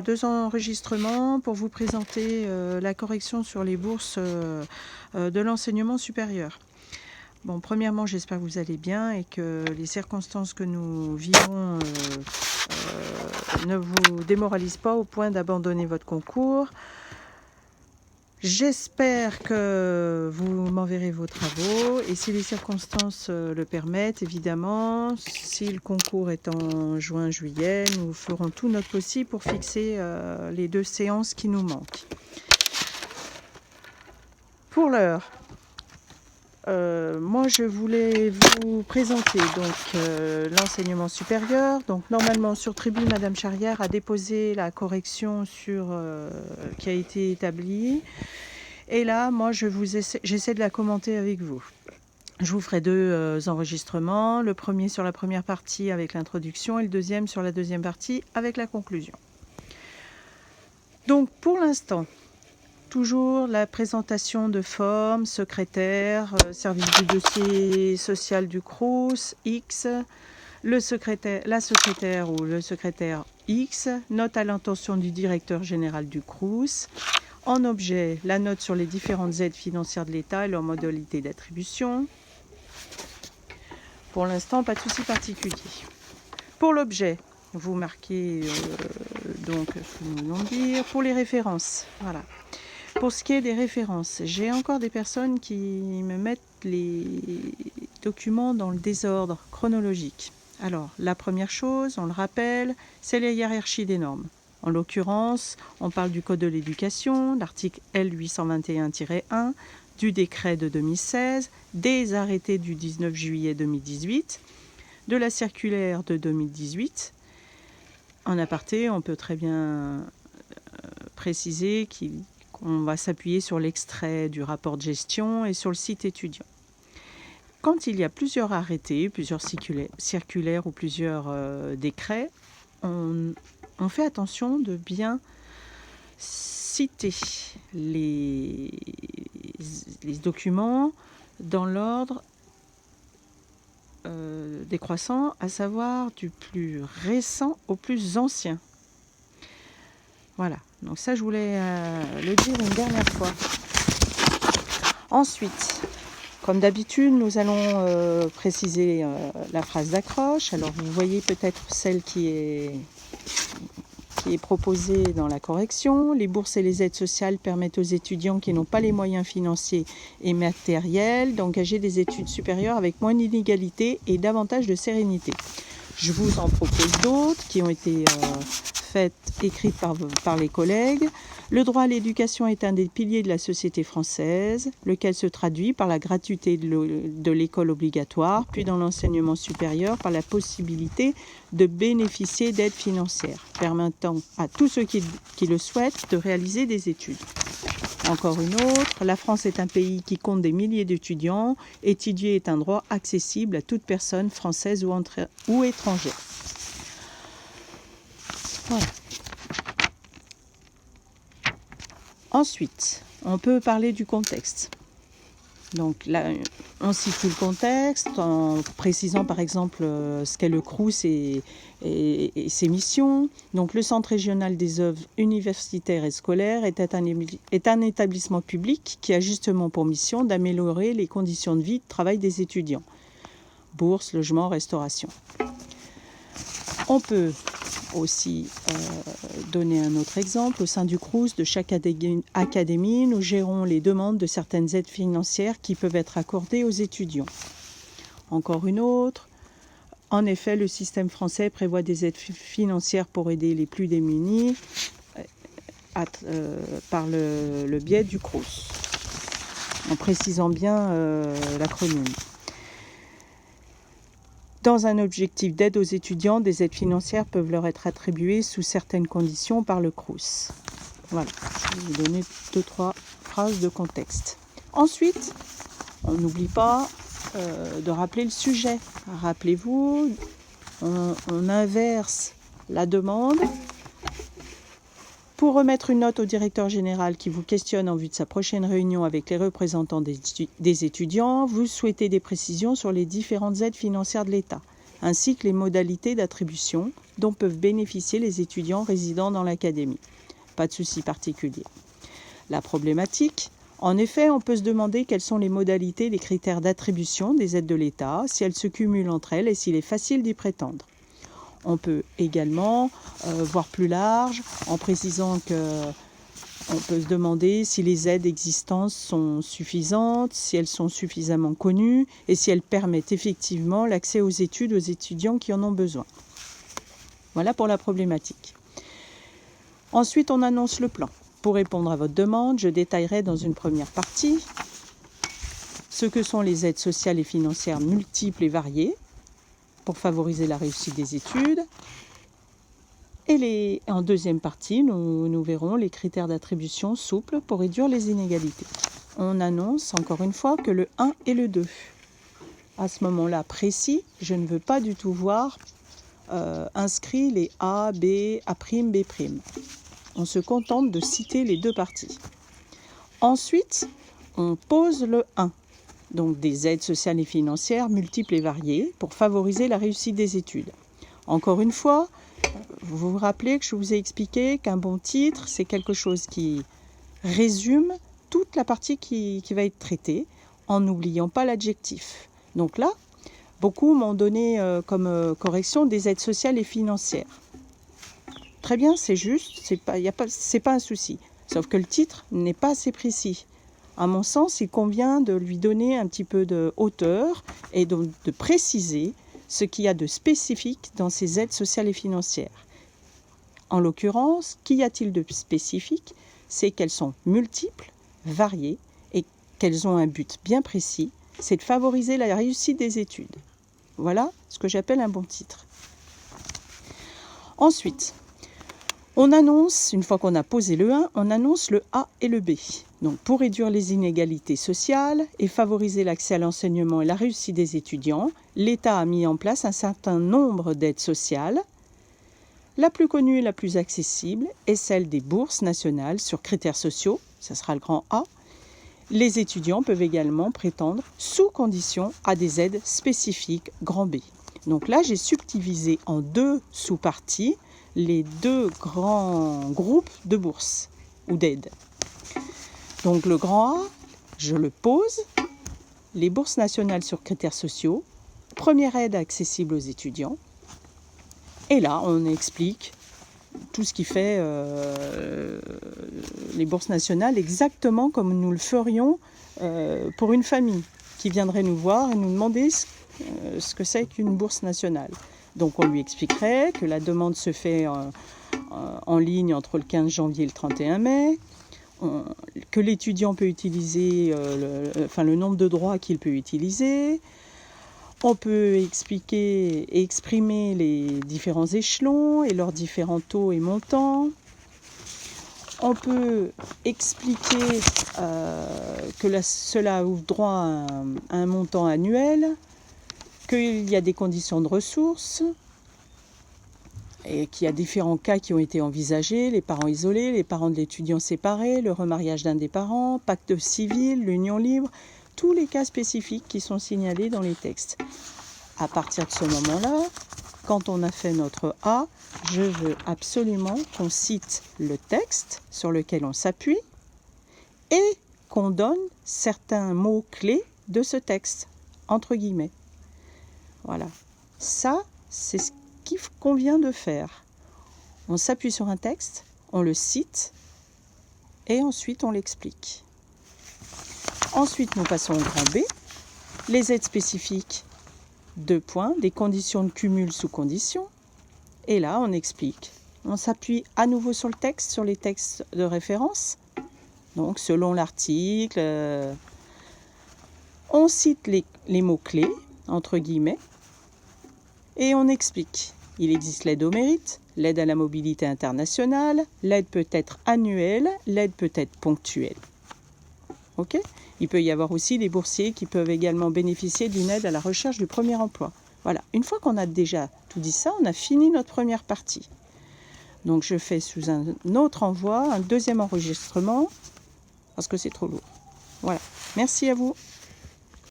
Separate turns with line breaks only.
Deux enregistrements pour vous présenter la correction sur les bourses de l'enseignement supérieur. Bon, premièrement, j'espère que vous allez bien et que les circonstances que nous vivons ne vous démoralisent pas au point d'abandonner votre concours. J'espère que vous m'enverrez vos travaux et si les circonstances le permettent, évidemment, si le concours est en juin-juillet, nous ferons tout notre possible pour fixer les 2 séances qui nous manquent. Pour l'heure, moi je voulais vous présenter donc l'enseignement supérieur. Donc normalement sur Tribu, Madame Charrière a déposé la correction qui a été établie. Et là, moi, j'essaie de la commenter avec vous. Je vous ferai 2 enregistrements. Le premier sur la première partie avec l'introduction et le deuxième sur la deuxième partie avec la conclusion. Donc, pour l'instant, toujours la présentation de forme, secrétaire, service du dossier social du CROUS, X, la secrétaire ou le secrétaire X, note à l'intention du directeur général du CROUS. En objet, la note sur les différentes aides financières de l'État et leur modalité d'attribution. Pour l'instant, pas de souci particulier. Pour l'objet, vous marquez donc ce que nous voulons dire. Pour les références, voilà. Pour ce qui est des références, j'ai encore des personnes qui me mettent les documents dans le désordre chronologique. Alors, la première chose, on le rappelle, c'est la hiérarchie des normes. En l'occurrence, on parle du Code de l'éducation, l'article L821-1, du décret de 2016, des arrêtés du 19 juillet 2018, de la circulaire de 2018. En aparté, on peut très bien préciser qu'on va s'appuyer sur l'extrait du rapport de gestion et sur le site étudiant. Quand il y a plusieurs arrêtés, plusieurs circulaires ou plusieurs décrets, on fait attention de bien citer les documents dans l'ordre décroissant, à savoir du plus récent au plus ancien. Voilà, donc ça je voulais le dire une dernière fois. Ensuite, comme d'habitude, nous allons préciser la phrase d'accroche. Alors vous voyez peut-être celle qui est proposée dans la correction. Les bourses et les aides sociales permettent aux étudiants qui n'ont pas les moyens financiers et matériels d'engager des études supérieures avec moins d'inégalités et davantage de sérénité. Je vous en propose d'autres qui ont été écrites par les collègues. Le droit à l'éducation est un des piliers de la société française, lequel se traduit par la gratuité de l'école obligatoire, puis dans l'enseignement supérieur par la possibilité de bénéficier d'aides financières, permettant à tous ceux qui le souhaitent de réaliser des études. Encore une autre, la France est un pays qui compte des milliers d'étudiants. Étudier est un droit accessible à toute personne française ou étrangère. Voilà. Ensuite, on peut parler du contexte. Donc là, on situe le contexte en précisant par exemple ce qu'est le CROUS et ses missions. Donc le Centre régional des œuvres universitaires et scolaires est un établissement public qui a justement pour mission d'améliorer les conditions de vie et de travail des étudiants. Bourse, logement, restauration. On peut aussi donner un autre exemple. Au sein du CROUS, de chaque académie, nous gérons les demandes de certaines aides financières qui peuvent être accordées aux étudiants. Encore une autre. En effet, le système français prévoit des aides financières pour aider les plus démunis par le biais du CROUS, en précisant bien l'acronyme. Dans un objectif d'aide aux étudiants, des aides financières peuvent leur être attribuées sous certaines conditions par le CROUS. Voilà, je vais vous donner 2-3 phrases de contexte. Ensuite, on n'oublie pas de rappeler le sujet. Rappelez-vous, on inverse la demande. Pour remettre une note au directeur général qui vous questionne en vue de sa prochaine réunion avec les représentants des étudiants, vous souhaitez des précisions sur les différentes aides financières de l'État. ainsi que les modalités d'attribution dont peuvent bénéficier les étudiants résidant dans l'académie. Pas de souci particulier. La problématique, en effet, on peut se demander quelles sont les modalités des critères d'attribution des aides de l'État, si elles se cumulent entre elles et s'il est facile d'y prétendre. On peut également voir plus large en précisant que on peut se demander si les aides existantes sont suffisantes, si elles sont suffisamment connues et si elles permettent effectivement l'accès aux études aux étudiants qui en ont besoin. Voilà pour la problématique. Ensuite, on annonce le plan. Pour répondre à votre demande, je détaillerai dans une première partie ce que sont les aides sociales et financières multiples et variées pour favoriser la réussite des études. Et en deuxième partie, nous verrons les critères d'attribution souples pour réduire les inégalités. On annonce encore une fois que le 1 et le 2. À ce moment-là précis, je ne veux pas du tout voir inscrits les A, B, A', B'. On se contente de citer les deux parties. Ensuite, on pose le 1, donc des aides sociales et financières multiples et variées pour favoriser la réussite des études. Encore une fois, vous vous rappelez que je vous ai expliqué qu'un bon titre, c'est quelque chose qui résume toute la partie qui va être traitée en n'oubliant pas l'adjectif. Donc là, beaucoup m'ont donné comme correction des aides sociales et financières. Très bien, c'est juste, c'est pas un souci. Sauf que le titre n'est pas assez précis. À mon sens, il convient de lui donner un petit peu de hauteur et donc de préciser ce qu'il y a de spécifique dans ces aides sociales et financières. En l'occurrence, qu'y a-t-il de spécifique? C'est qu'elles sont multiples, variées et qu'elles ont un but bien précis, c'est de favoriser la réussite des études. Voilà ce que j'appelle un bon titre. Ensuite, on annonce, une fois qu'on a posé le 1, on annonce le A et le B. Donc, pour réduire les inégalités sociales et favoriser l'accès à l'enseignement et la réussite des étudiants, l'État a mis en place un certain nombre d'aides sociales. La plus connue et la plus accessible est celle des bourses nationales sur critères sociaux, ça sera le grand A. Les étudiants peuvent également prétendre, sous condition, à des aides spécifiques grand B. Donc là, j'ai subdivisé en deux sous-parties les deux grands groupes de bourses ou d'aides. Donc le grand A, je le pose, les bourses nationales sur critères sociaux, première aide accessible aux étudiants. Et là, on explique tout ce qui fait les bourses nationales exactement comme nous le ferions pour une famille qui viendrait nous voir et nous demander ce que c'est qu'une bourse nationale. Donc on lui expliquerait que la demande se fait en ligne entre le 15 janvier et le 31 mai, que l'étudiant peut utiliser le nombre de droits qu'il peut utiliser. On peut expliquer et exprimer les différents échelons et leurs différents taux et montants. On peut expliquer que cela ouvre droit à un montant annuel, qu'il y a des conditions de ressources et qu'il y a différents cas qui ont été envisagés, les parents isolés, les parents de l'étudiant séparés, le remariage d'un des parents, pacte civil, l'union libre, tous les cas spécifiques qui sont signalés dans les textes. À partir de ce moment-là, quand on a fait notre A, je veux absolument qu'on cite le texte sur lequel on s'appuie et qu'on donne certains mots-clés de ce texte, entre guillemets. Voilà, ça, c'est ce qu'il convient de faire. On s'appuie sur un texte, on le cite et ensuite on l'explique. Ensuite, nous passons au grand B, les aides spécifiques, 2 points, des conditions de cumul sous conditions. Et là, on explique. On s'appuie à nouveau sur le texte, sur les textes de référence. Donc, selon l'article, on cite les mots-clés, entre guillemets, et on explique. Il existe l'aide au mérite, l'aide à la mobilité internationale, l'aide peut être annuelle, l'aide peut être ponctuelle. Ok ? Il peut y avoir aussi des boursiers qui peuvent également bénéficier d'une aide à la recherche du premier emploi. Voilà, une fois qu'on a déjà tout dit ça, on a fini notre première partie. Donc je fais sous un autre envoi, un deuxième enregistrement, parce que c'est trop lourd. Voilà, merci à vous.